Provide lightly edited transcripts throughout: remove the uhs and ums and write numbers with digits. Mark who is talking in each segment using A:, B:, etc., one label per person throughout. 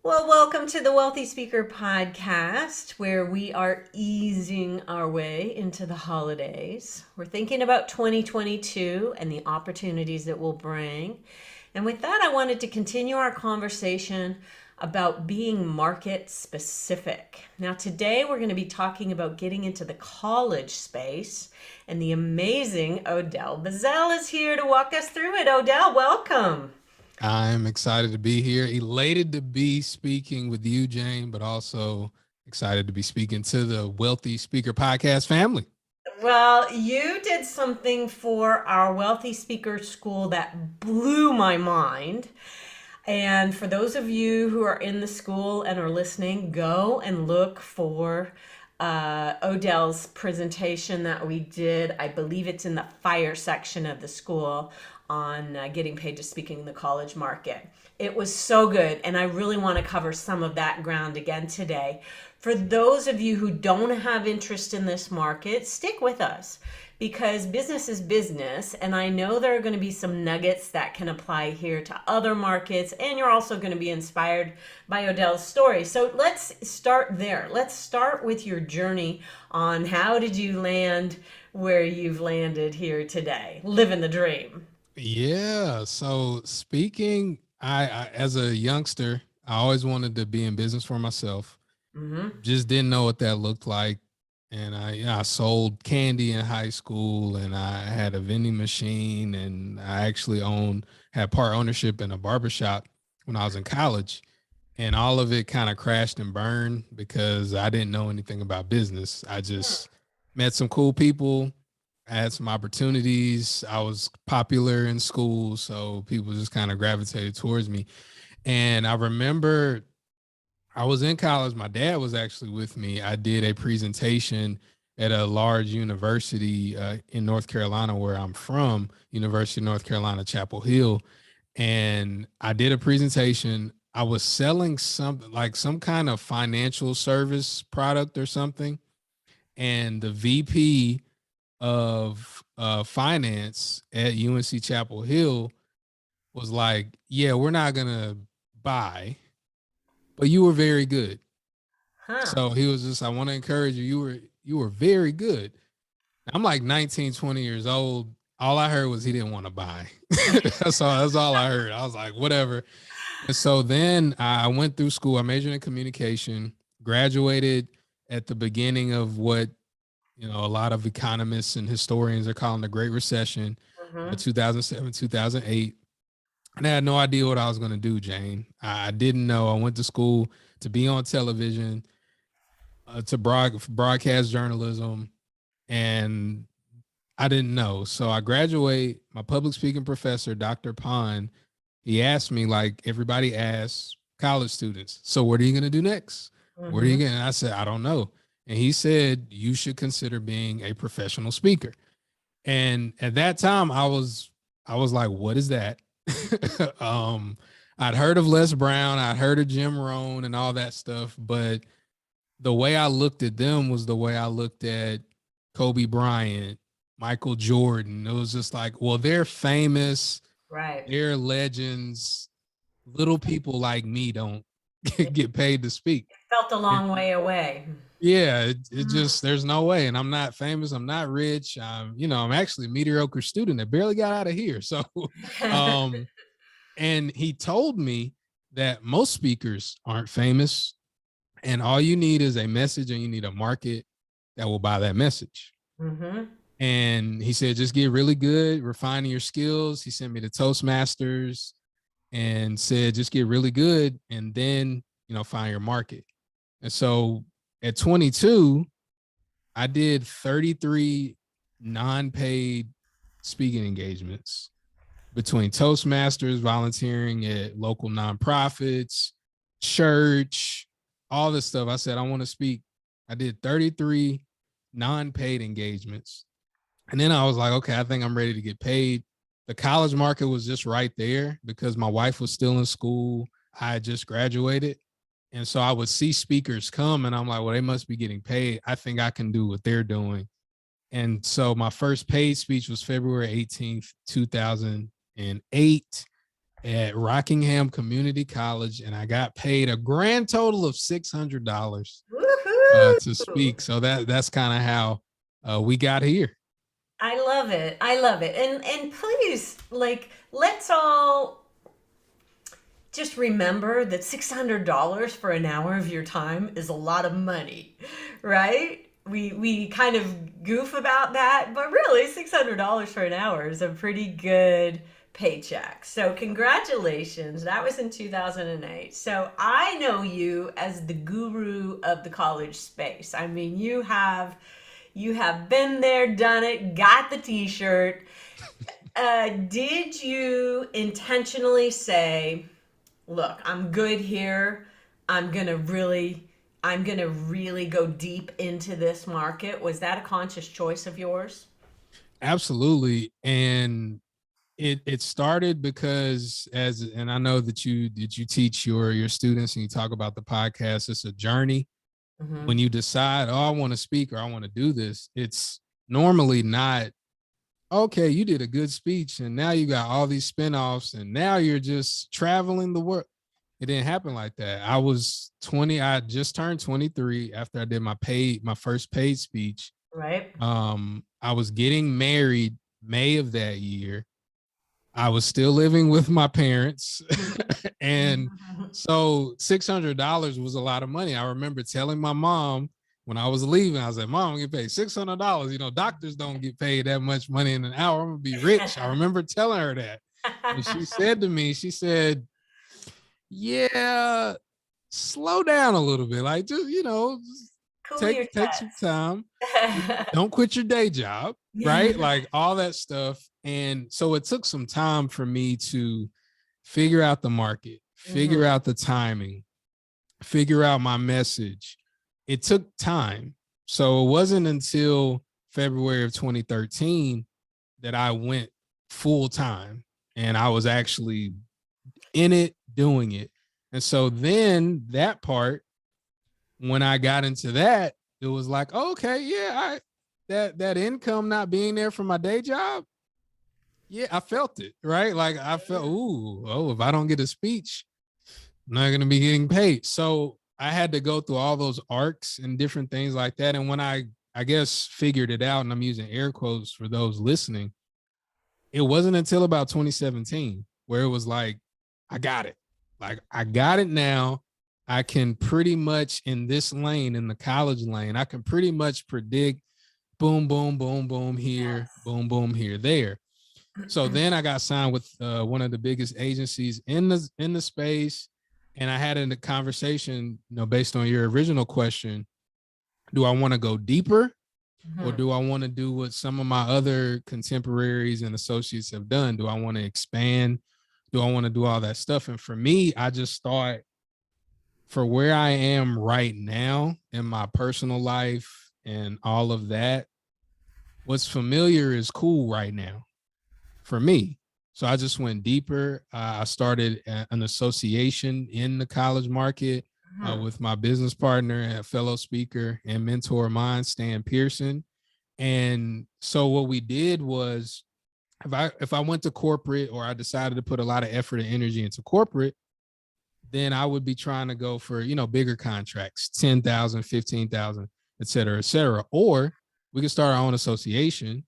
A: Well, welcome to the Wealthy Speaker Podcast, where we are easing our way into the holidays. We're thinking about 2022 and the opportunities it will bring. And with that, I wanted to continue our conversation about being market specific. Now, today we're going to be talking about getting into the college space, and the amazing Odell Bizzell is here to walk us through it. Odell, welcome.
B: I'm excited to be here, elated to be speaking with you, Jane, but also excited to be speaking to the Wealthy Speaker Podcast family.
A: Well, you did something for our Wealthy Speaker School that blew my mind. And for those of you who are in the school and are listening, go and look for Odell's presentation that we did. I believe it's in the fire section of the school on getting paid to speak in the college market. It was so good, and I really want to cover some of that ground again today. For those of you who don't have interest in this market, stick with us because business is business, and I know there are going to be some nuggets that can apply here to other markets, and you're also going to be inspired by Odell's story. So let's start there. Let's start with your journey on how did you land where you've landed here today, living the dream.
B: Yeah. So speaking, I as a youngster, I always wanted to be in business for myself.
A: Mm-hmm.
B: Just didn't know what that looked like. And I sold candy in high school, and I had a vending machine, and I actually had part ownership in a barbershop when I was in college. And all of it kind of crashed and burned because I didn't know anything about business. I just met some cool people. I had some opportunities. I was popular in school, so people just kind of gravitated towards me. And I remember I was in college. My dad was actually with me. I did a presentation at a large university in North Carolina, where I'm from, University of North Carolina, Chapel Hill. And I did a presentation. I was selling something like some kind of financial service product or something. And the VP of finance at UNC Chapel Hill was like, "Yeah, we're not gonna buy, but you were very good."
A: Huh.
B: So he was just, "I want to encourage you. You were very good." I'm like 19, 20 years old. All I heard was he didn't want to buy. That's all I heard. I was like, whatever. And so then I went through school. I majored in communication, graduated at the beginning of what a lot of economists and historians are calling the Great Recession,
A: Mm-hmm.
B: 2007, 2008. And I had no idea what I was going to do, Jane. I didn't know. I went to school to be on television, to broadcast journalism, and I didn't know. So I graduate. My public speaking professor, Dr. Pond, he asked me, like everybody asks college students, "So what are you going to do next? Where are you
A: Mm-hmm.
B: going?" And I said, "I don't know." And he said, "You should consider being a professional speaker." And at that time, I was like, "What is that?" um, I'd heard of Les Brown, I'd heard of Jim Rohn and all that stuff, but the way I looked at them was the way I looked at Kobe Bryant, Michael Jordan. It was just like, well, they're famous,
A: Right.
B: they're legends. Little people like me don't get paid to speak.
A: Felt a
B: And
A: long way away.
B: yeah, it just, there's no way. And I'm not famous. I'm not rich. I'm actually a mediocre student that barely got out of here. So, um, and he told me that most speakers aren't famous, and all you need is a message, and you need a market that will buy that message.
A: Mm-hmm.
B: And he said, just get really good, refining your skills. He sent me to Toastmasters and said, just get really good, and then, find your market. And so at 22, I did 33 non-paid speaking engagements between Toastmasters, volunteering at local nonprofits, church, all this stuff. I said, I want to speak. I did 33 non-paid engagements. And then I was like, okay, I think I'm ready to get paid. The college market was just right there because my wife was still in school. I had just graduated. And so I would see speakers come, and I'm like, well, they must be getting paid. I think I can do what they're doing. And so my first paid speech was February 18th, 2008. at Rockingham Community College, and I got paid a grand total of $600 to
A: Woohoo!
B: speak. So that's kind of how we got here.
A: I love it. I love it. And please, like, let's all just remember that $600 for an hour of your time is a lot of money, right? We kind of goof about that, but really $600 for an hour is a pretty good paycheck. So congratulations. That was in 2008. So I know you as the guru of the college space. I mean, you have been there, done it, got the t-shirt. Did you intentionally say, look, I'm good here. I'm gonna really, I'm gonna really go deep into this market. Was that a conscious choice of yours?
B: Absolutely. And it started because and I know that you teach your students and you talk about the podcast. It's a journey.
A: Hmm.
B: When you decide, oh, I want to speak or I want to do this, it's normally not, okay, you did a good speech and now you got all these spinoffs and now you're just traveling the world. It didn't happen like that. I was 20. I just turned 23 after I did my first paid speech.
A: Right.
B: I was getting married May of that year. I was still living with my parents. And so $600 was a lot of money. I remember telling my mom when I was leaving, I was like, Mom, I get paid $600. You know, doctors don't get paid that much money in an hour. I'm going to be rich. I remember telling her that. And she said to me, she said, yeah, slow down a little bit. Like, just, just
A: Cool
B: take
A: your
B: take some time.
A: jets.
B: Don't quit your day job, right? Like all that stuff. And so it took some time for me to figure out the market, figure
A: Hmm.
B: out the timing, figure out my message. It took time. So it wasn't until February of 2013 that I went full time and I was actually in it, doing it. And so then that part, when I got into that, it was like, oh, okay, yeah, that income not being there from my day job, yeah, I felt it, right? Like I felt, ooh, oh, if I don't get a speech, I'm not gonna be getting paid. So I had to go through all those arcs and different things like that. And when I guess figured it out, and I'm using air quotes for those listening, it wasn't until about 2017 where it was like, I got it. Like I got it now. I can pretty much in this lane, in the college lane, I can pretty much predict boom, boom, boom, boom here, boom, boom here, there. So then I got signed with one of the biggest agencies in the space, and I had a conversation, based on your original question: do I want to go deeper, or
A: Hmm.
B: do I want to do what some of my other contemporaries and associates have done? Do I want to expand? Do I want to do all that stuff? And for me, I just thought, for where I am right now in my personal life and all of that, what's familiar is cool right now for me. So I just went deeper. I started an association in the college market
A: Hmm.
B: with my business partner and a fellow speaker and mentor of mine, Stan Pearson. And so what we did was, if I went to corporate, or I decided to put a lot of effort and energy into corporate, then I would be trying to go for, bigger contracts, 10,000, 15,000, et cetera, et cetera. Or we could start our own association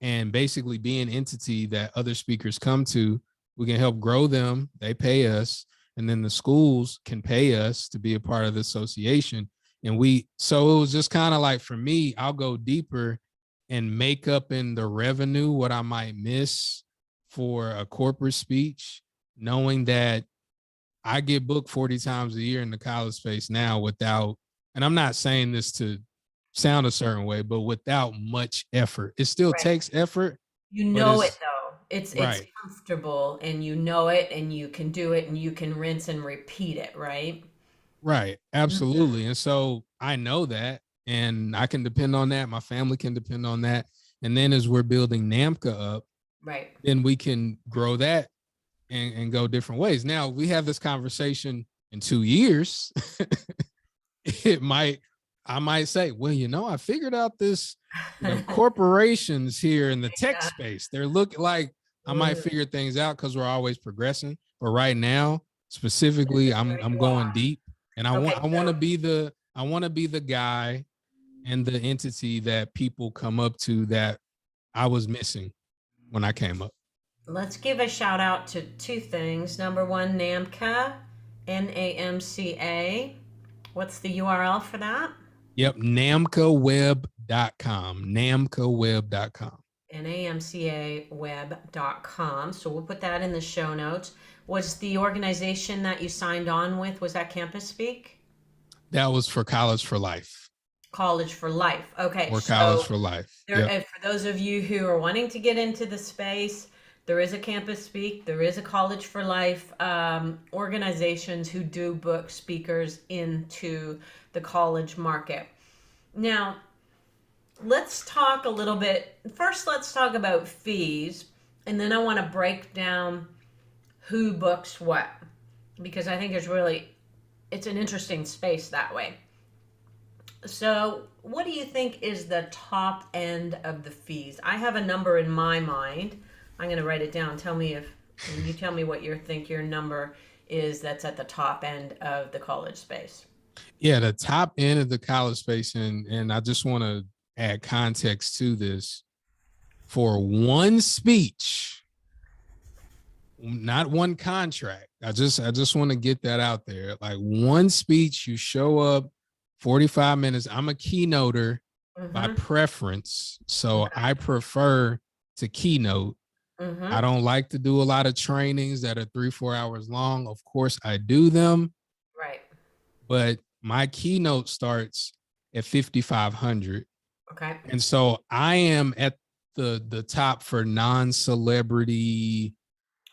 B: and basically be an entity that other speakers come to. We can help grow them. They pay us. And then the schools can pay us to be a part of the association. So it was just kind of like, for me, I'll go deeper and make up in the revenue what I might miss for a corporate speech, knowing that I get booked 40 times a year in the college space now without, and I'm not saying this to sound a certain way, but without much effort. It still
A: Right.
B: takes effort,
A: You
B: but
A: know it
B: it's
A: though. It's
B: right,
A: comfortable and you know it and you can do it and you can rinse and repeat it, right?
B: right.
A: Mhm.
B: Absolutely. And so I know that, and I can depend on that. My family can depend on that. And then as we're building NAMCO up,
A: Right.
B: then we can grow that and go different ways. Now we have this conversation in 2 years. it might I might say, well, I figured out this, corporations here in the tech
A: Yeah.
B: space. They're looking like I might figure things out because we're always progressing. But right now, specifically, I'm going deep, and I want to be the guy and the entity that people come up to that I was missing when I came up.
A: Let's give a shout out to two things. Number one, NAMCA, NAMCA. What's the URL for that?
B: Yep, NAMCOweb.com. NAMCOweb.com.
A: NAMCAweb.com. So we'll put that in the show notes. Was the organization that you signed on with, was that Campus Speak?
B: That was for College for Life.
A: College for Life. Okay.
B: Or College for Life.
A: Yep. For those of you who are wanting to get into the space, there is a Campus Speak. There is a College for Life organizations who do book speakers into the college market. Now, let's talk a little bit. First, let's talk about fees. And then I want to break down who books what. Because I think it's an interesting space that way. So what do you think is the top end of the fees? I have a number in my mind. I'm going to write it down. You tell me what you think your number is that's at the top end of the college space.
B: Yeah, the top end of the college space. And I just want to add context to this. For one speech, not one contract. I just want to get that out there. Like one speech, you show up 45 minutes. I'm a keynoter by preference. So I prefer to keynote. I don't like to do a lot of trainings that are 3-4 hours long. Of course, I do them.
A: Right.
B: But my keynote starts at 5,500.
A: Okay.
B: And so I am at the top for non-celebrity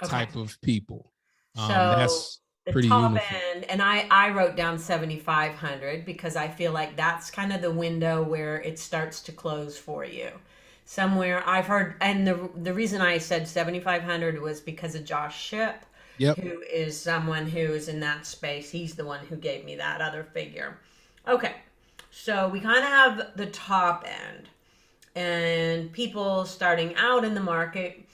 B: type of people.
A: So
B: that's
A: the
B: pretty
A: top
B: uniform.
A: end, and I wrote down 7,500 because I feel like that's kind of the window where it starts to close for you. Somewhere I've heard, and the reason I said 7,500 was because of Josh Shipp, who is someone who is in that space. He's the one who gave me that other figure. Okay, so we kind of have the top end, and people starting out in the market.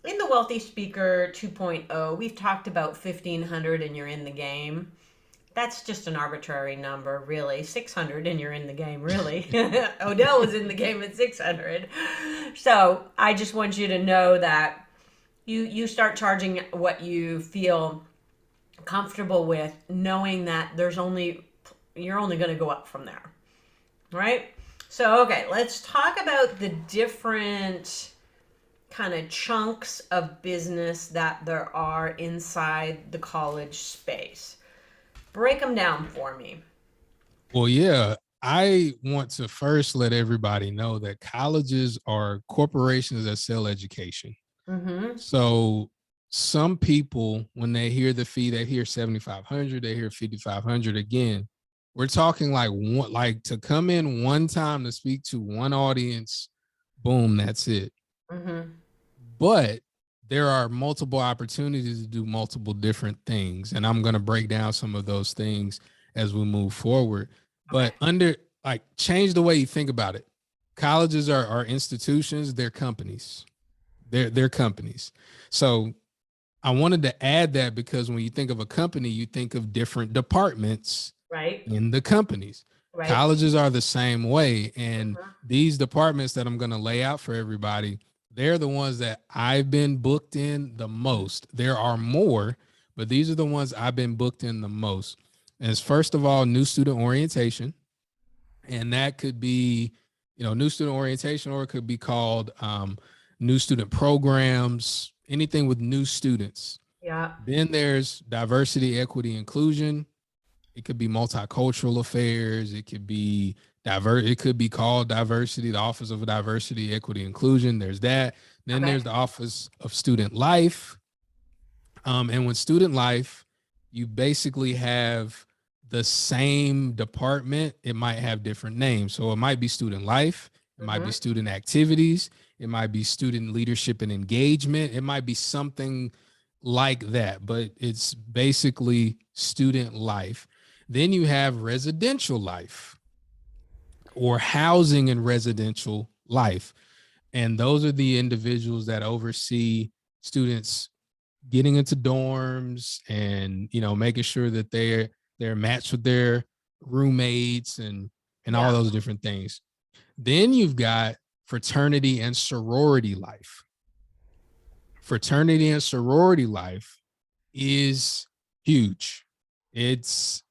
A: In the Wealthy Speaker 2.0, we've talked about 1,500 and you're in the game. That's just an arbitrary number, really. 600 and you're in the game, really. Odell was in the game at 600. So I just want you to know that you start charging what you feel comfortable with, knowing that you're only going to go up from there, right? So, okay, let's talk about the different kind of chunks of business that there are inside the college space. Break them down for me.
B: Well, yeah, I want to first let everybody know that colleges are corporations that sell education. So some people, when they hear the fee, they hear 7,500, they hear 5,500 again. We're talking like to come in one time to speak to one audience, boom, that's it. But there are multiple opportunities to do multiple different things. And I'm going to break down some of those things as we move forward. But change the way you think about it. Colleges are institutions, they're companies. They're companies. So I wanted to add that because when you think of a company, you think of different departments in the companies. Colleges are the same way. And these departments that I'm going to lay out for everybody, they're the ones that I've been booked in the most. There are more, but these are the ones I've been booked in the most. And it's first of all, new student orientation. And that could be, new student orientation, or it could be called new student programs, anything with new students. Then there's diversity, equity, inclusion. It could be multicultural affairs. It could be it could be called diversity, the Office of Diversity, Equity, Inclusion. There's that. Then there's the Office of Student Life. And with student life, you basically have the same department. It might have different names. So it might be student life. It might be student activities. It might be student leadership and engagement. It might be something like that, but it's basically student life. Then you have residential life, or housing and residential life. And those are the individuals that oversee students getting into dorms and, you know, making sure that they're matched with their roommates and all those different things. Then you've got fraternity and sorority life. Fraternity and sorority life is huge. It's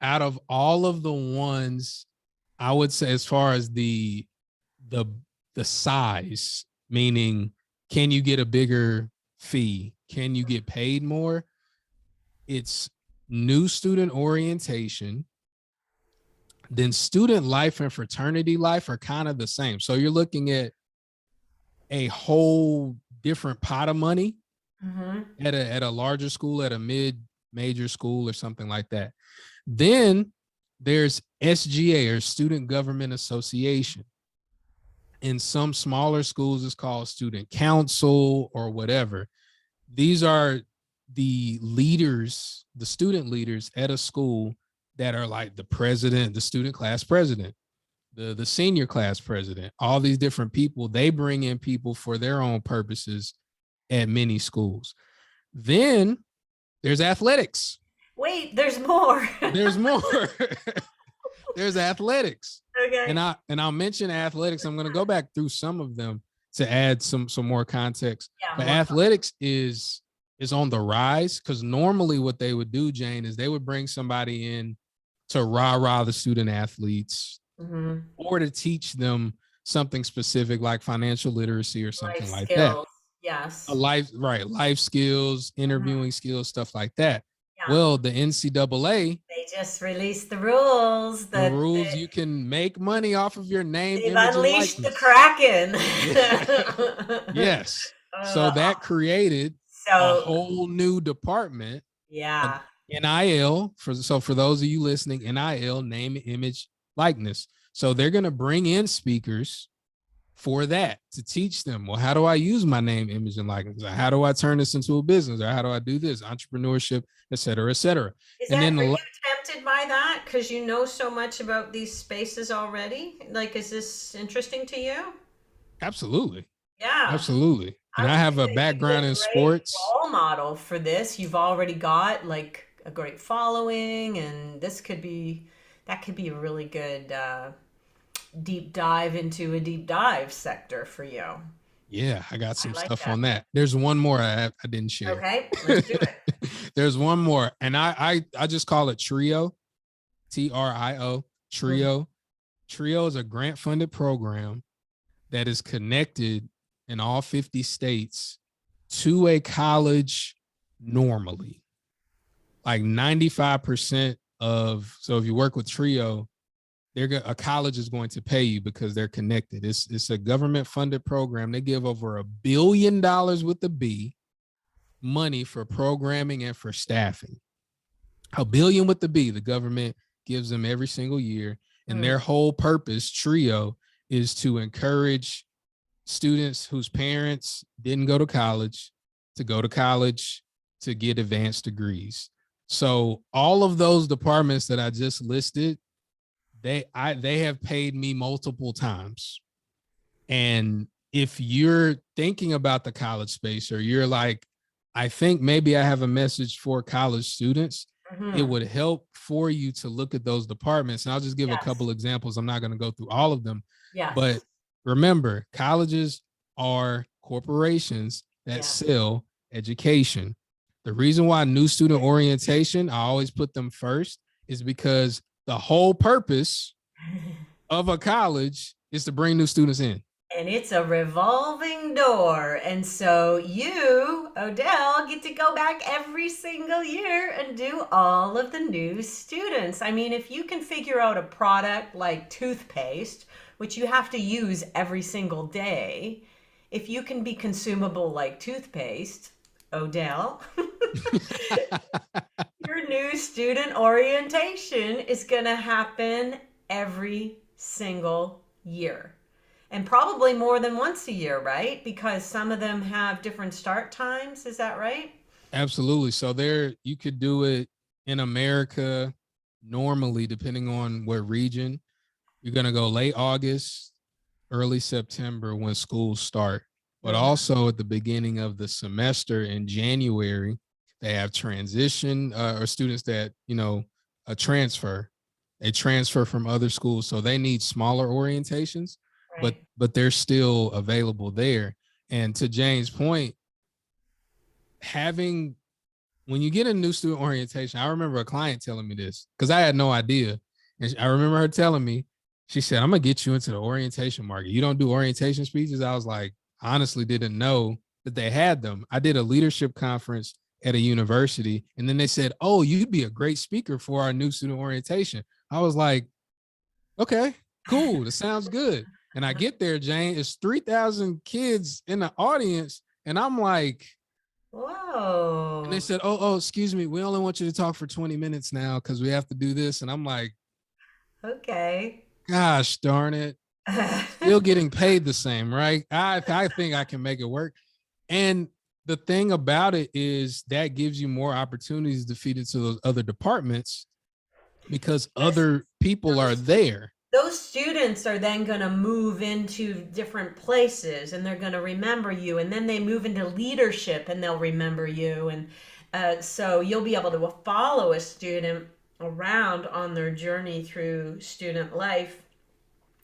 B: out of all of the ones, I would say, as far as the size, meaning can you get a bigger fee? Can you get paid more? It's new student orientation. Then student life and fraternity life are kind of the same. So you're looking at a whole different pot of money at a larger school, at a mid-major school or something like that. Then there's SGA, or Student Government Association. In some smaller schools, it's called Student Council or whatever. These are the leaders, the student leaders at a school that are like the president, the student class president, the senior class president, all these different people. They bring in people for their own purposes at many schools. Then there's athletics.
A: Wait, there's more.
B: There's more. There's athletics.
A: Okay.
B: And I'll mention athletics. I'm going to go back through some of them to add some more context. Yeah, but athletics is on the rise, because normally what they would do, Jane, is they would bring somebody in to rah-rah the student athletes, or to teach them something specific like financial literacy or something like that.
A: Yes.
B: Life skills, interviewing skills, stuff like that. Yeah. Well, the NCAA,
A: they just released the rules.
B: The rules you can make money off of your name.
A: They've unleashed the Kraken.
B: Yes. So that created a whole new department.
A: Yeah.
B: NIL, for those of you listening, NIL, name, image, likeness. So they're going to bring in speakers for that to teach them, well, how do I use my name, image, and likeness? How do I turn this into a business? Or how do I do this? Entrepreneurship, et cetera, et cetera.
A: Is that, are you tempted by that because you know so much about these spaces already? Like, is this interesting to you?
B: Absolutely.
A: Yeah.
B: Absolutely. And I have a background in sports.
A: Role model for this. You've already got like a great following, and that could be a really good deep dive into a deep dive sector for you.
B: Yeah, I got some stuff on that. There's one more I didn't share.
A: Okay, let's do it.
B: There's one more, and I just call it TRIO, TRIO, TRIO. TRIO is a grant-funded program that is connected in all 50 states to a college normally. Like 95% of, so if you work with TRIO, a college is going to pay you because they're connected. It's a government funded program. They give over $1 billion with the B money for programming and for staffing. $1 billion with the B, the government gives them every single year. And their whole purpose, TRIO, is to encourage students whose parents didn't go to college to get advanced degrees. So all of those departments that I just listed, they have paid me multiple times. And if you're thinking about the college space, or you're like, I think maybe I have a message for college students, it would help for you to look at those departments. And I'll just give a couple examples. I'm not going to go through all of them. But remember, colleges are corporations that sell education. The reason why new student orientation, I always put them first, is because the whole purpose of a college is to bring new students in.
A: And it's a revolving door. And so you, Odell, get to go back every single year and do all of the new students. I mean, if you can figure out a product like toothpaste, which you have to use every single day, if you can be consumable like toothpaste, Odell, your new student orientation is going to happen every single year. And probably more than once a year, right? Because some of them have different start times. Is that right?
B: Absolutely. So you could do it in America normally, depending on what region. You're going to go late August, early September when schools start. but also at the beginning of the semester in January, they have transition or students that, a transfer. They transfer from other schools, so they need smaller orientations, but
A: Right.
B: they're still available there. And to Jane's point, having when you get a new student orientation, I remember a client telling me this because I had no idea. And I remember her telling me, she said, I'm going to get you into the orientation market. You don't do orientation speeches? I was like, I honestly didn't know that they had them. I did a leadership conference at a university, and then they said, oh, you'd be a great speaker for our new student orientation. I was like, okay, cool. That sounds good. And I get there, Jane, it's 3,000 kids in the audience. And I'm like, and they
A: Whoa.
B: said, excuse me, we only want you to talk for 20 minutes now because we have to do this. And I'm like,
A: Okay.
B: gosh darn it. Still getting paid the same, right? I think I can make it work. And the thing about it is that gives you more opportunities to feed into those other departments because other people are there.
A: Those students are then going to move into different places and they're going to remember you. And then they move into leadership and they'll remember you. And so you'll be able to follow a student around on their journey through student life,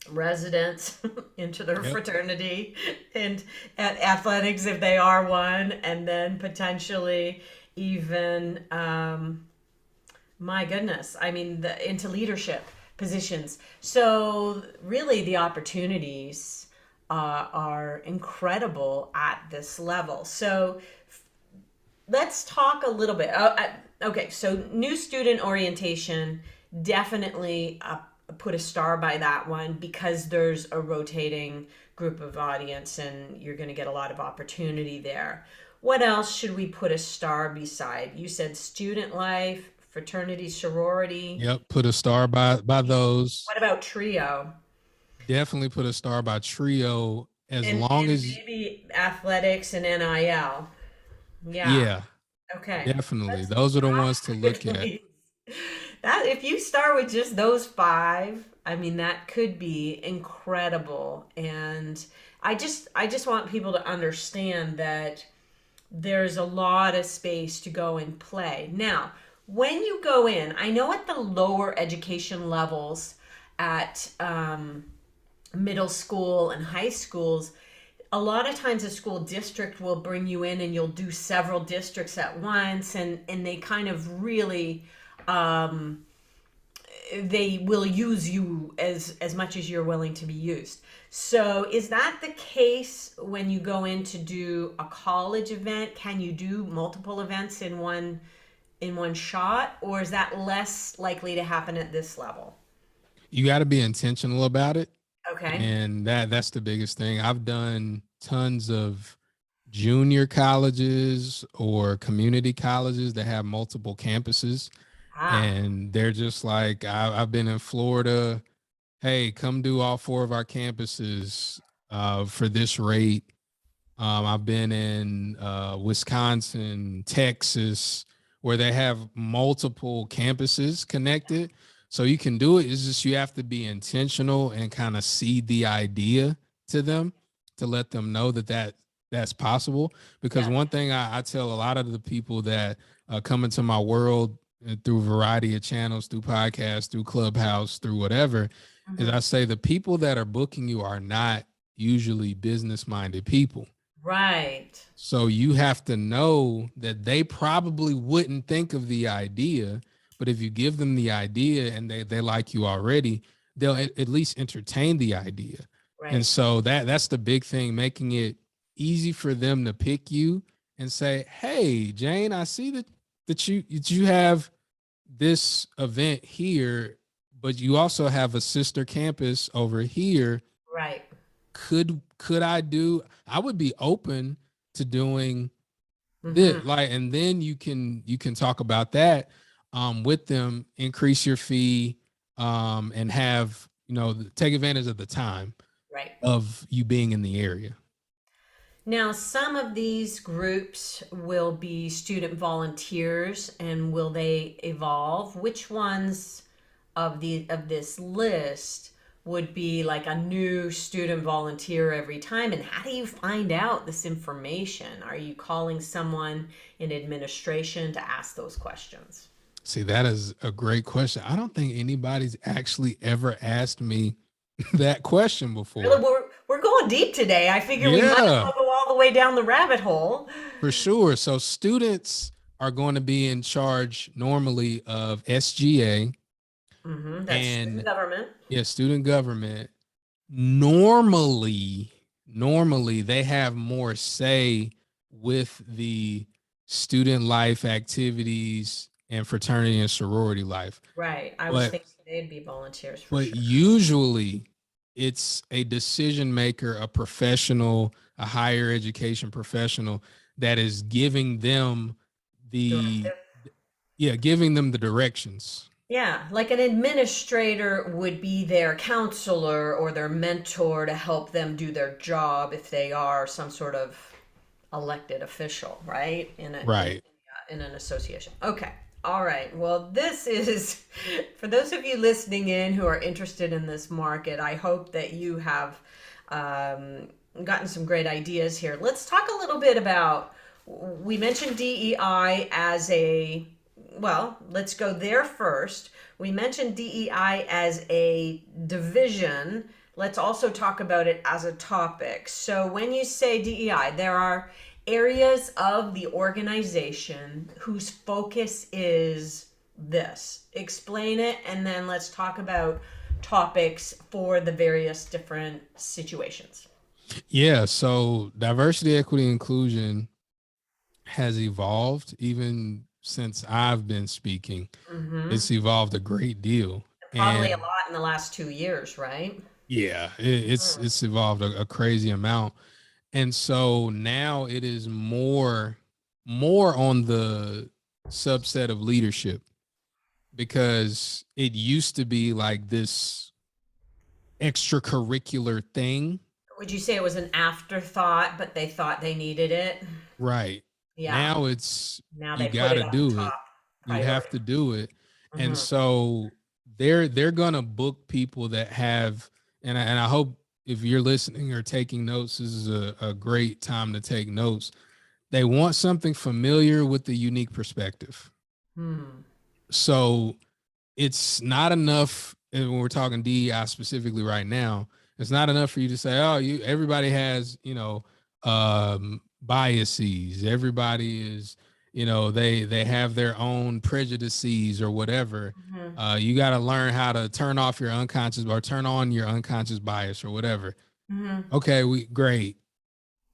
A: residence into their
B: Yep.
A: fraternity, and at athletics if they are one, and then potentially even my goodness, I mean, into leadership positions. So really, the opportunities are incredible at this level. So let's talk a little bit. Okay, so new student orientation, definitely put a star by that one because there's a rotating group of audience and you're going to get a lot of opportunity there. What else should we put a star beside? You said student life, fraternity, sorority.
B: Yep. Put a star by those.
A: What about trio?
B: Definitely put a star by trio as long
A: And
B: as,
A: maybe athletics and NIL. Yeah.
B: yeah,
A: Okay.
B: definitely.
A: Let's
B: Those are the
A: start
B: ones to look
A: with
B: at.
A: these. That if you start with just those five, I mean that could be incredible. And I just want people to understand that there's a lot of space to go and play. Now, when you go in, I know at the lower education levels at middle school and high schools, a lot of times a school district will bring you in and you'll do several districts at once, and they kind of really they will use you as much as you're willing to be used. So is that the case when you go in to do a college event? Can you do multiple events in one shot, or is that less likely to happen at this level?
B: You got to be intentional about it.
A: Okay.
B: And that's the biggest thing. I've done tons of junior colleges or community colleges that have multiple campuses.
A: Ah,
B: And they're just like, I've been in Florida. Hey, come do all four of our campuses for this rate. I've been in Wisconsin, Texas, where they have multiple campuses connected. So you can do it. It's just you have to be intentional and kind of seed the idea to them to let them know that's possible. Because
A: yeah.
B: one thing I tell a lot of the people that come into my world through a variety of channels, through podcasts, through Clubhouse, through whatever, is
A: Mhm.
B: I say the people that are booking you are not usually business minded people.
A: Right.
B: So you have to know that they probably wouldn't think of the idea, but if you give them the idea and they like you already, they'll at least entertain the idea. And
A: Right.
B: so that's the big thing, making it easy for them to pick you and say, "Hey, Jane, I see that you have this event here, but you also have a sister campus over here.
A: Right.
B: Could I would be open to doing
A: Hmm.
B: this, like, and then you can talk about that with them, increase your fee, and have, take advantage of the time
A: Right.
B: of you being in the area.
A: Now, some of these groups will be student volunteers, and will they evolve? Which ones of this list would be like a new student volunteer every time. And how do you find out this information? Are you calling someone in administration to ask those questions?
B: See, that is a great question. I don't think anybody's actually ever asked me that question
A: Really,
B: before.
A: we're going deep today. I figure we might as
B: Yeah,
A: well go all the way down the rabbit hole.
B: for sure. So students are going to be in charge normally of SGA
A: That's student
B: and,
A: government.
B: yeah, student government. Normally they have more say with the student life activities and fraternity and sorority life.
A: Right. I was
B: But
A: thinking they'd be volunteers for
B: but
A: sure.
B: usually it's a decision maker, a professional, a higher education professional that is giving them the,
A: Directive.
B: yeah, giving them the directions.
A: Yeah, like an administrator would be their counselor or their mentor to help them do their job if they are some sort of elected official, right?
B: Right.
A: In an association. Okay. All right. Well, this is for those of you listening in who are interested in this market. I hope that you have gotten some great ideas here. Let's talk a little bit about. We mentioned DEI as a well, let's go there first. We mentioned DEI as a division. Let's also talk about it as a topic. So when you say DEI, there are areas of the organization whose focus is this. Explain it, and then let's talk about topics for the various different situations.
B: Yeah. So diversity, equity, inclusion has evolved even since I've been speaking.
A: Mm-hmm.
B: It's evolved a great deal.
A: Probably a
B: And
A: lot in the last 2 years, right?
B: yeah, it's evolved a crazy amount. And so now it is more on the subset of leadership, because it used to be like this extracurricular thing.
A: Would you say it was an afterthought, but they thought they needed it?
B: Right.
A: Yeah.
B: Now it's,
A: Now
B: you
A: they put
B: got
A: it
B: to
A: up
B: do it.
A: top
B: You have
A: priority.
B: to do it. And
A: Hmm.
B: so they're going to book people that have, and I hope if you're listening or taking notes, this is a great time to take notes. They want something familiar with the unique perspective.
A: Hmm.
B: So it's not enough, and when we're talking DEI specifically right now, it's not enough for you to say, oh, you everybody has, biases. Everybody is, they have their own prejudices or whatever.
A: Hmm.
B: You got to learn how to turn off your unconscious or turn on your unconscious bias or whatever.
A: Hmm.
B: Okay, we great.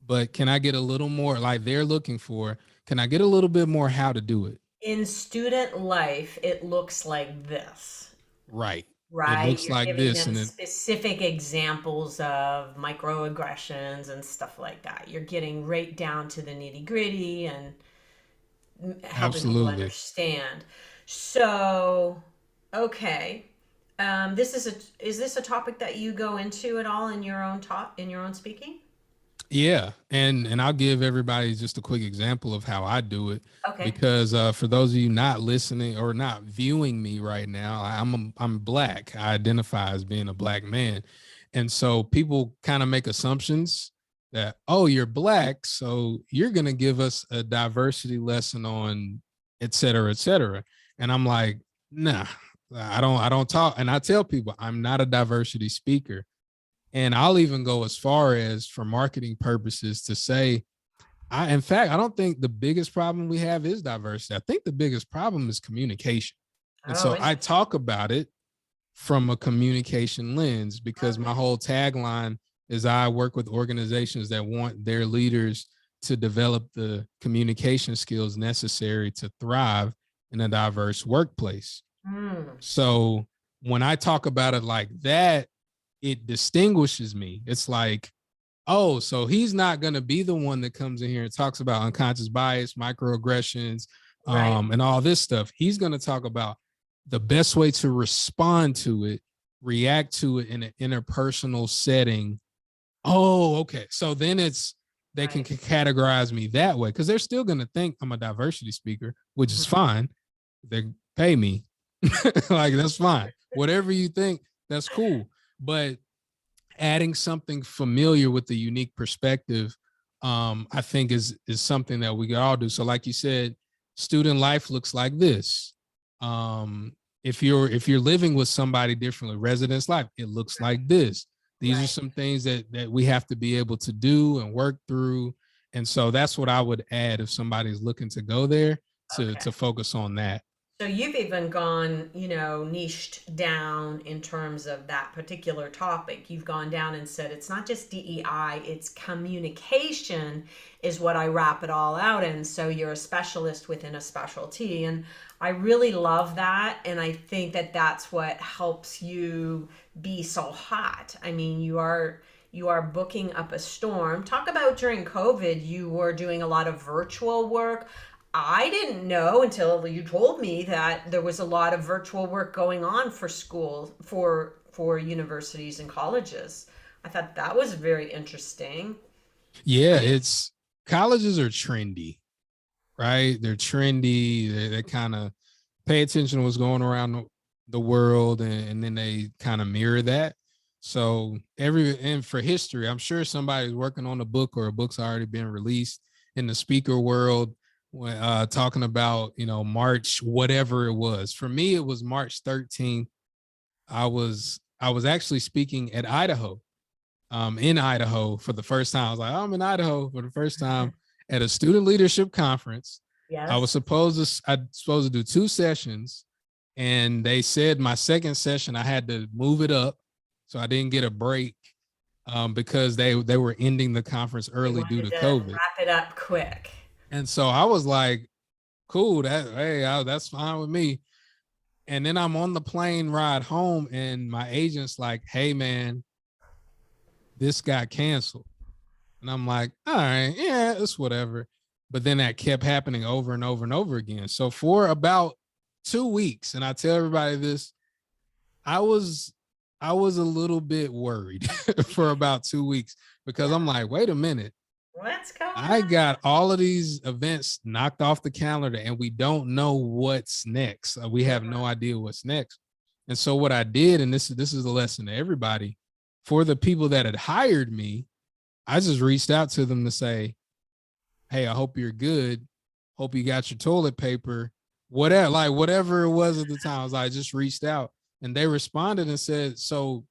B: But can I get a little more like they're looking for? Can I get a little bit more how to do it?
A: In student life, it looks like this,
B: Right. It
A: right?
B: looks
A: You're
B: like
A: giving
B: this,
A: them
B: and it
A: specific examples of microaggressions and stuff like that. You're getting right down to the nitty gritty and helping people
B: absolutely.
A: understand. So, okay. Is this a topic that you go into at all in your own talk, in your own speaking?
B: Yeah, and I'll give everybody just a quick example of how I do it,
A: Okay.
B: because for those of you not listening or not viewing me right now, I'm black. I identify as being a black man, and so people kind of make assumptions that, oh, you're black, so you're gonna give us a diversity lesson on et cetera, et cetera. And I'm like, nah, I don't talk, and I tell people I'm not a diversity speaker. And I'll even go as far as for marketing purposes to say, in fact, I don't think the biggest problem we have is diversity. I think the biggest problem is communication. And
A: Oh,
B: so I
A: interesting.
B: talk about it from a communication lens, because my
A: Okay.
B: whole tagline is I work with organizations that want their leaders to develop the communication skills necessary to thrive in a diverse workplace.
A: Hmm.
B: So when I talk about it like that, it distinguishes me. It's like, oh, so he's not going to be the one that comes in here and talks about unconscious bias, microaggressions,
A: Right.
B: and all this stuff. He's going to talk about the best way to respond to it, react to it in an interpersonal setting. Oh, okay. So then they can
A: Right.
B: categorize me that way, because they're still going to think I'm a diversity speaker, which is
A: Mhm.
B: fine. They pay me. Like, that's fine. Whatever you think, that's cool. but adding something familiar with the unique perspective, I think is something that we could all do. So like you said, student life looks like this. If you're living with somebody differently, residence life, it looks like this. These are
A: Right.
B: some things that we have to be able to do and work through. And so that's what I would add if somebody's looking to go there,
A: Okay.
B: to focus on that.
A: So you've even gone, niched down in terms of that particular topic. You've gone down and said it's not just DEI, it's communication is what I wrap it all out in. So you're a specialist within a specialty. And I really love that. And I think that that's what helps you be so hot. I mean, you are booking up a storm. Talk about during COVID, you were doing a lot of virtual work. I didn't know until you told me that there was a lot of virtual work going on for schools, for universities and colleges. I thought that was very interesting.
B: Yeah, it's colleges are trendy, right? They're trendy. They kind of pay attention to what's going around the world, and then they kind of mirror that. So and for history, I'm sure somebody's working on a book or a book's already been released in the speaker world, talking about March whatever it was. For me, it was March 13th. I was actually speaking at Idaho, in Idaho for the first time. I was like, I'm in Idaho for the first time at a student leadership conference.
A: Yes.
B: I'd supposed to do 2 sessions, and they said my second session I had to move it up, so I didn't get a break, because they were ending the conference
A: They
B: early due
A: wanted
B: to
A: to
B: COVID.
A: wrap it up quick.
B: And so I was like, cool, that's fine with me. And then I'm on the plane ride home, and my agent's like, hey man, this got canceled. And I'm like, all right, yeah, it's whatever. But then that kept happening over and over and over again. So for about 2 weeks, and I tell everybody this, I was I was a little bit worried for about 2 weeks, because
A: Yeah.
B: I'm like, wait a minute,
A: What's going
B: I
A: on?
B: got all of these events knocked off the calendar and we don't know what's next. We have no idea what's next. And so what I did, and this is a lesson to everybody, for the people that had hired me, I just reached out to them to say, hey, I hope you're good. Hope you got your toilet paper, whatever it was at the time. I was like, I just reached out, and they responded and said, so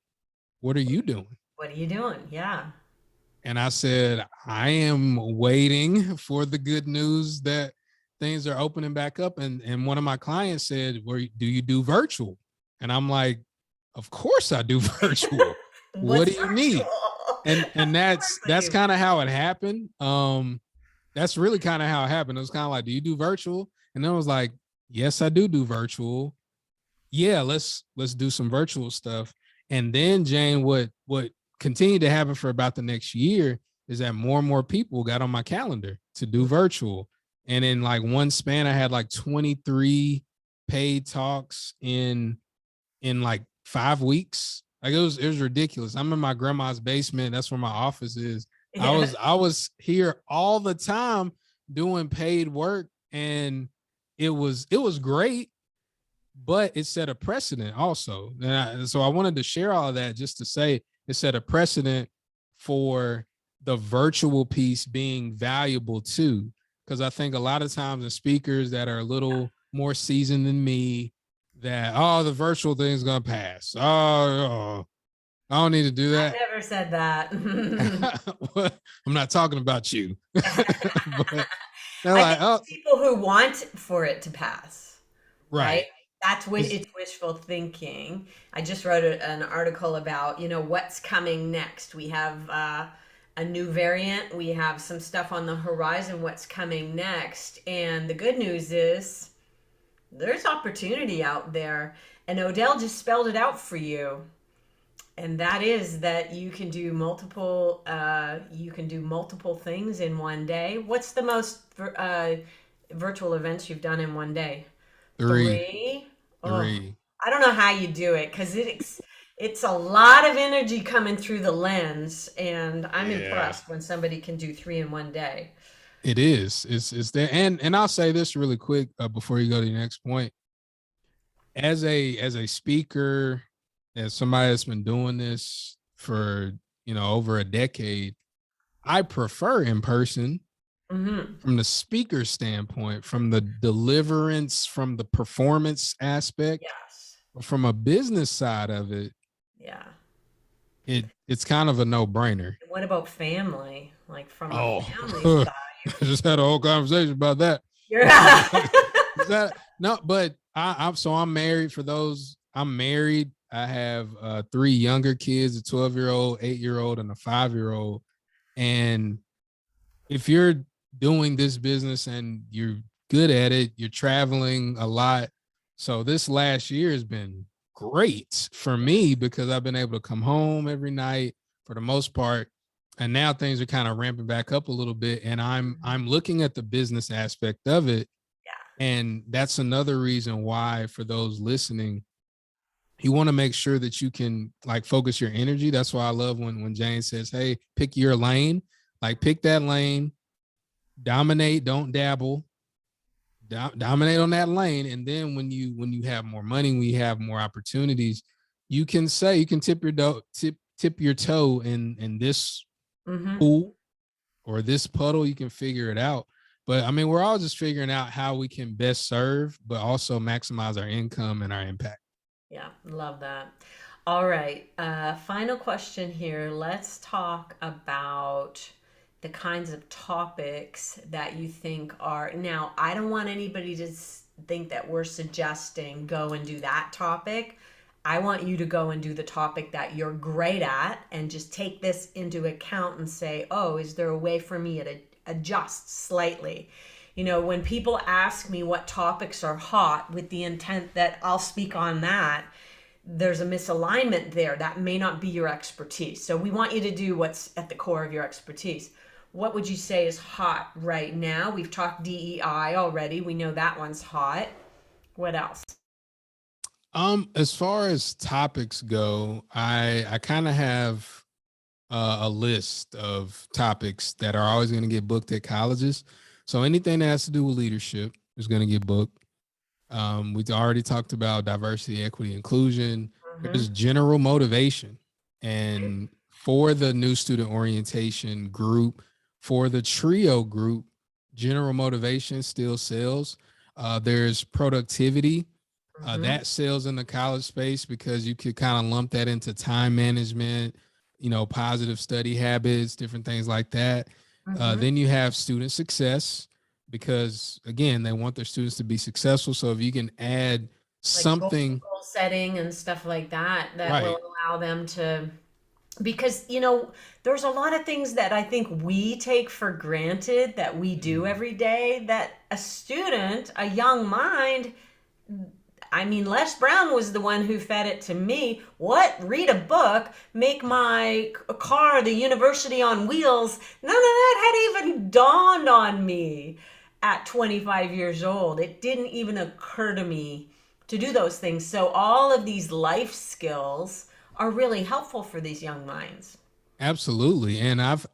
B: what are you doing?
A: What are you doing? Yeah.
B: And I said, I am waiting for the good news that things are opening back up. And one of my clients said, well, do you do virtual? And I'm like, of course I do virtual. What
A: What's
B: do you need?
A: virtual?
B: And
A: Of course I
B: that's
A: do.
B: kind of how it happened. That's really kind of how it happened. It was kind of like, do you do virtual? And then I was like, yes, I do virtual. Yeah, let's do some virtual stuff. And then Jane, what continued to happen for about the next year is that more and more people got on my calendar to do virtual. And in like one span, I had like 23 paid talks in like 5 weeks. Like it was ridiculous. I'm in my grandma's basement. That's where my office is. I
A: Yeah.
B: was I was here all the time doing paid work, and it was great, but it set a precedent also. So I wanted to share all of that just to say it set a precedent for the virtual piece being valuable too. Because I think a lot of times the speakers that are a little more seasoned than me, that, oh, the virtual thing's gonna pass. Oh, I don't need to do
A: I
B: that.
A: never said that.
B: Well, I'm not talking about you. But they're
A: I
B: like,
A: think
B: oh,
A: it's people who want for it to pass, right?
B: right.
A: That's when
B: It's
A: it's wishful thinking. I just wrote an article about, what's coming next. We have a new variant. We have some stuff on the horizon. What's coming next? And the good news is there's opportunity out there. And Odell just spelled it out for you. And that is that you can do multiple things in one day. What's the most virtual events you've done in one day?
B: three,
A: Three. Oh,
B: three.
A: I don't know how you do it because it's a lot of energy coming through the lens, and I'm
B: Yeah.
A: impressed when somebody can do three in one day.
B: It is. It's there. And I'll say this really quick, before you go to the next point. As a speaker, as somebody that's been doing this for, over a decade, I prefer in person
A: Mm-hmm.
B: from the speaker standpoint, from the deliverance, from the performance aspect,
A: Yes.
B: but from a business side of it,
A: Yeah.
B: it's kind of a no-brainer.
A: What about family? Like from a
B: Oh,
A: family
B: I
A: side,
B: just had a whole conversation about that.
A: you're
B: Is that no? But I'm married. For those, I'm married. I have three younger kids: a 12-year-old, 8-year-old, and a 5-year-old. And if you're doing this business and you're good at it, you're traveling a lot. So this last year has been great for me because I've been able to come home every night for the most part. And now things are kind of ramping back up a little bit. And I'm looking at the business aspect of it.
A: yeah.
B: And that's another reason why, for those listening, you want to make sure that you can like focus your energy. That's why I love when Jane says, "Hey, pick your lane." Like pick that lane, dominate, don't dabble, dominate on that lane. And then when you have more money, when you have more opportunities, you can tip your toe in this
A: Mm-hmm.
B: pool or this puddle. You can figure it out. But I mean, we're all just figuring out how we can best serve, but also maximize our income and our impact.
A: Yeah, love that. All right. Final question here. Let's talk about the kinds of topics that you think are. Now, I don't want anybody to think that we're suggesting go and do that topic. I want you to go and do the topic that you're great at and just take this into account and say, oh, is there a way for me to adjust slightly? You know, when people ask me what topics are hot with the intent that I'll speak on that, there's a misalignment there. That may not be your expertise. So we want you to do what's at the core of your expertise. What would you say is hot right now? We've talked DEI already. We know that one's hot. What else?
B: As far as topics go, I kind of have a list of topics that are always going to get booked at colleges. So anything that has to do with leadership is going to get booked. We've already talked about diversity, equity, inclusion. There's
A: Mm-hmm.
B: general motivation. And for the new student orientation group, for the trio group, general motivation still sells. There's productivity.
A: Mm-hmm.
B: That sells in the college space because you could kind of lump that into time management, positive study habits, different things like that.
A: Mm-hmm.
B: Then you have student success because, again, they want their students to be successful. So if you can add
A: Like
B: something,
A: goal setting and stuff like that, that will
B: right?
A: allow them to, because you know there's a lot of things that I think we take for granted that we do
B: Mm.
A: every day that a student, a young mind, I mean, Les Brown was the one who fed it to me. What? Read a book, make my car the university on wheels. None of that had even dawned on me at 25 years old. It didn't even occur to me to do those things. So, all of these life skills are really helpful for these young minds.
B: Absolutely. And I've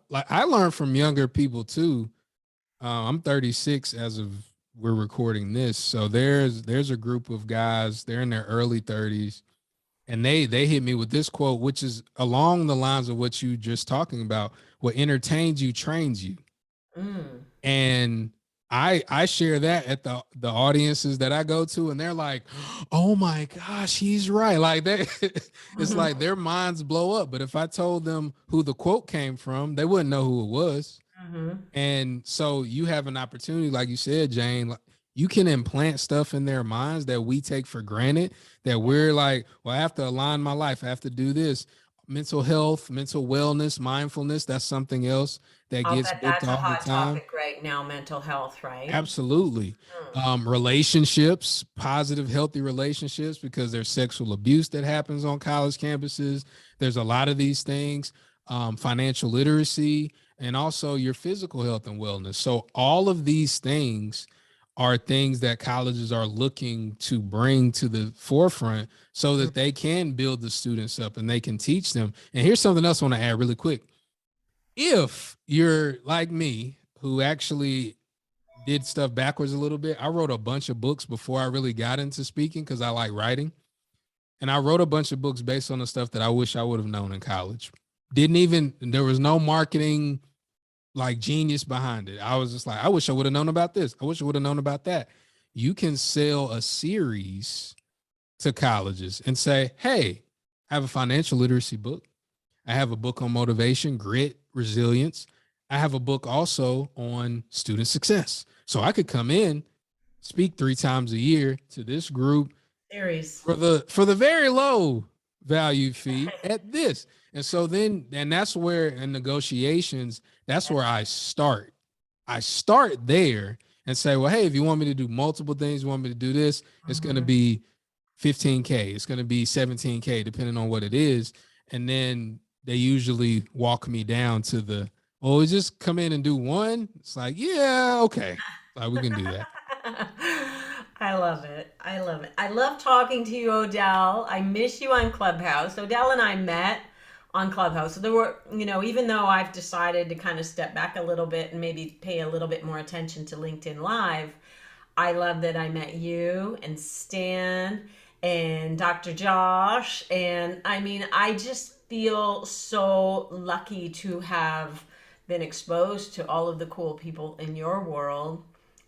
B: like I learned from younger people too. I'm 36 as of we're recording this. So there's a group of guys, they're in their early 30s, and they hit me with this quote, which is along the lines of what you just talking about. What entertains you trains you.
A: Mm.
B: And I share that at the audiences that I go to, and they're like, "Oh my gosh, he's right!" Like they, it's like their minds blow up. But if I told them who the quote came from, they wouldn't know who it was.
A: Hmm.
B: And so you have an opportunity, like you said, Jane, like you can implant stuff in their minds that we take for granted, that we're like, well, I have to align my life. I have to do this. Mental health, mental wellness, mindfulness, that's something else that
A: I'll
B: gets
A: bet
B: booked
A: that's a
B: all the
A: hot
B: time.
A: topic right now, mental health, right?
B: Absolutely.
A: Mm.
B: Relationships, positive, healthy relationships, because there's sexual abuse that happens on college campuses. There's a lot of these things, financial literacy, and also your physical health and wellness. So, all of these things are things that colleges are looking to bring to the forefront so
A: Mm.
B: that they can build the students up and they can teach them. And here's something else I want to add really quick. If you're like me, who actually did stuff backwards a little bit. I wrote a bunch of books before I really got into speaking because I like writing. And I wrote a bunch of books based on the stuff that I wish I would have known in college. There was no marketing like genius behind it. I was just like, I wish I would have known about this. I wish I would have known about that. You can sell a series to colleges and say, hey, I have a financial literacy book. I have a book on motivation, grit, resilience. I have a book also on student success. So I could come in, speak 3 times a year to this group
A: Series.
B: for the very low value fee at this. And so then, and that's where in negotiations, that's where I start. I start there and say, well, hey, if you want me to do multiple things, you want me to do this, it's going to be 15K. It's going to be 17K, depending on what it is. And then they usually walk me down to the, oh, just come in and do one. It's like, yeah, okay. Like, we can do that.
A: I love it. I love it. I love talking to you, Odell. I miss you on Clubhouse. Odell and I met on Clubhouse. So there were, even though I've decided to kind of step back a little bit and maybe pay a little bit more attention to LinkedIn Live, I love that I met you and Stan and Dr. Josh. And I mean, I just feel so lucky to have been exposed to all of the cool people in your world.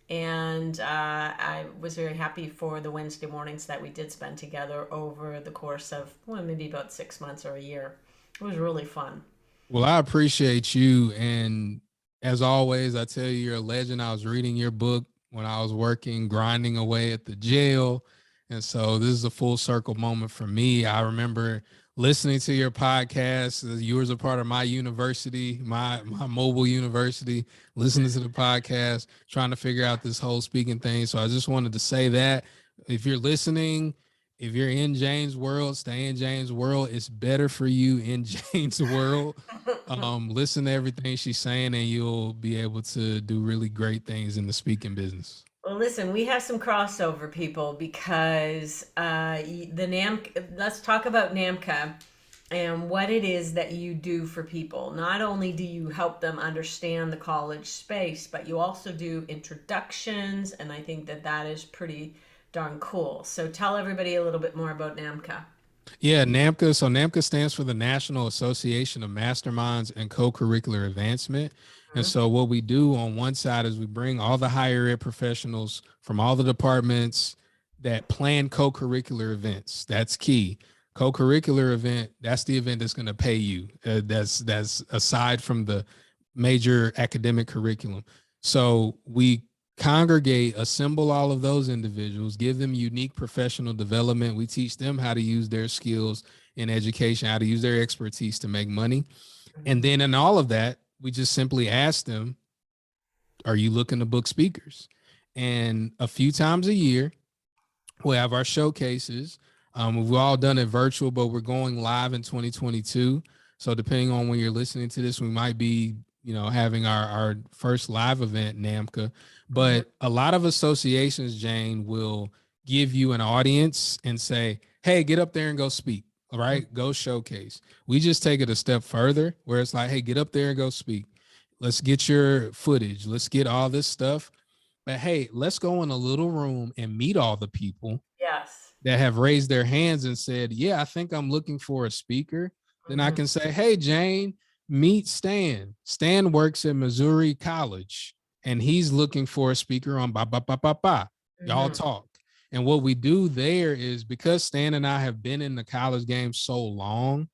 A: And I was very happy for the Wednesday mornings that we did spend together over the course of, well, maybe about 6 months or a year. It was really fun.
B: Well, I appreciate you. And as always, I tell you, you're a legend. I was reading your book when I was working, grinding away at the jail. And so this is a full circle moment for me. I remember listening to your podcast. You was a part of my university, my mobile university, listening to the podcast, trying to figure out this whole speaking thing. So I just wanted to say that if you're listening, if you're in Jane's world, stay in Jane's world. It's better for you in Jane's world. Listen to everything she's saying, and you'll be able to do really great things in the speaking business.
A: Well, listen, we have some crossover people because let's talk about NAMCO and what it is that you do for people. Not only do you help them understand the college space, but you also do introductions, and I think that that is pretty darn cool. So tell everybody a little bit more about NAMCO.
B: Yeah, NAMCO. So NAMCO stands for the National Association of Masterminds and Co-Curricular Advancement. And so what we do on one side is we bring all the higher ed professionals from all the departments that plan co-curricular events. That's key. Co-curricular event, that's the event that's going to pay you. That's aside from the major academic curriculum. So we congregate, assemble all of those individuals, give them unique professional development. We teach them how to use their skills in education, how to use their expertise to make money. And then in all of that, we just simply ask them, are you looking to book speakers? And a few times a year, we have our showcases. We've all done it virtual, but we're going live in 2022. So depending on when you're listening to this, we might be, having our first live event, NAMCA. But a lot of associations, Jane, will give you an audience and say, hey, get up there and go speak. All right, go showcase. We just take it a step further where it's like, hey, get up there and go speak. Let's get your footage. Let's get all this stuff. But hey, let's go in a little room and meet all the people
A: Yes.
B: that have raised their hands and said, yeah, I think I'm looking for a speaker. Then I can say, hey, Jane, meet Stan. Stan works at Missouri College and he's looking for a speaker on ba. Y'all talk. And what we do there is, because Stan and I have been in the college game so long,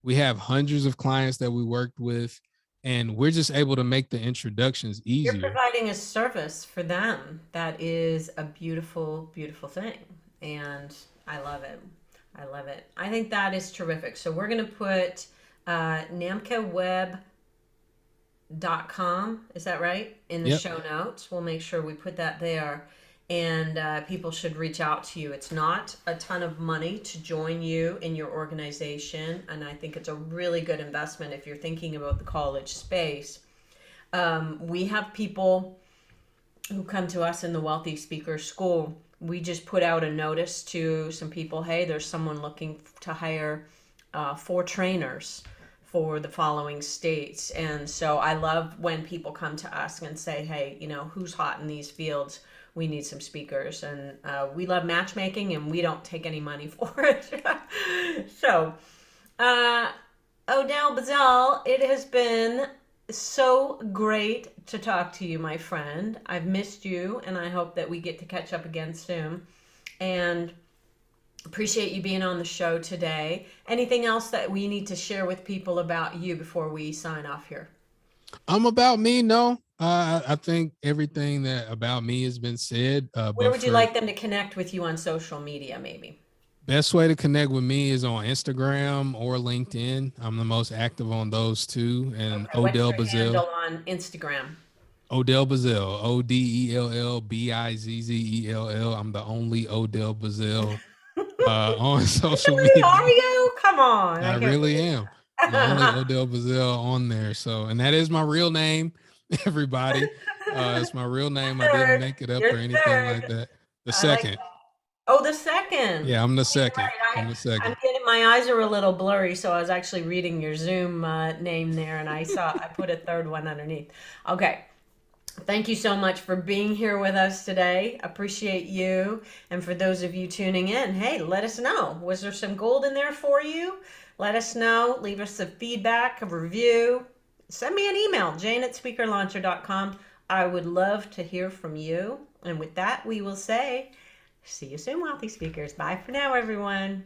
B: we have hundreds of clients that we worked with, and we're just able to make the introductions easier.
A: You're providing a service for them. That is a beautiful, beautiful thing. And I love it. I love it. I think that is terrific. So we're going to put namcoweb.com, is that right? In the show notes. We'll make sure we put that there. And people should reach out to you. It's not a ton of money to join you in your organization. And I think it's a really good investment if you're thinking about the college space. We have people who come to us in the Wealthy Speaker School. We just put out a notice to some people, hey, there's someone looking to hire 4 trainers for the following states. And so I love when people come to us and say, hey, who's hot in these fields? we need some speakers. And we love matchmaking, and we don't take any money for it. So, Odell Bizzell, it has been so great to talk to you, my friend. I've missed you, and I hope that we get to catch up again soon. And appreciate you being on the show today. Anything else that we need to share with people about you before we sign off here?
B: About me, no. I think everything that about me has been said.
A: Where
B: But
A: would you
B: for
A: like them to connect with you on social media, maybe?
B: best way to connect with me is on Instagram or LinkedIn. I'm the most active on those two. And
A: Okay, what's
B: Odell
A: your handle
B: Bizzell,
A: on Instagram?
B: Odell Bizzell, Odellbizzell. I'm the only Odell Bizzell on social
A: Really, are
B: media.
A: you? Come on,
B: I
A: I can't
B: really
A: believe
B: am the only
A: that.
B: Odell Bizzell on there. So, and that is my real name, everybody. It's my real name. I didn't
A: Third,
B: make it up
A: you're
B: or anything like
A: third.
B: that. The
A: I like
B: second.
A: that. Oh, the second.
B: Yeah, I'm the
A: You're
B: second.
A: right.
B: I'm the
A: I'm
B: second.
A: getting my eyes are a little blurry, so I was actually reading your Zoom name there, and I put a third one underneath. Okay. Thank you so much for being here with us today. Appreciate you. And for those of you tuning in, hey, let us know. Was there some gold in there for you? Let us know. Leave us a feedback, a review. Send me an email, jane@speakerlauncher.com. I would love to hear from you. And with that, we will say, see you soon, wealthy speakers. Bye for now, everyone.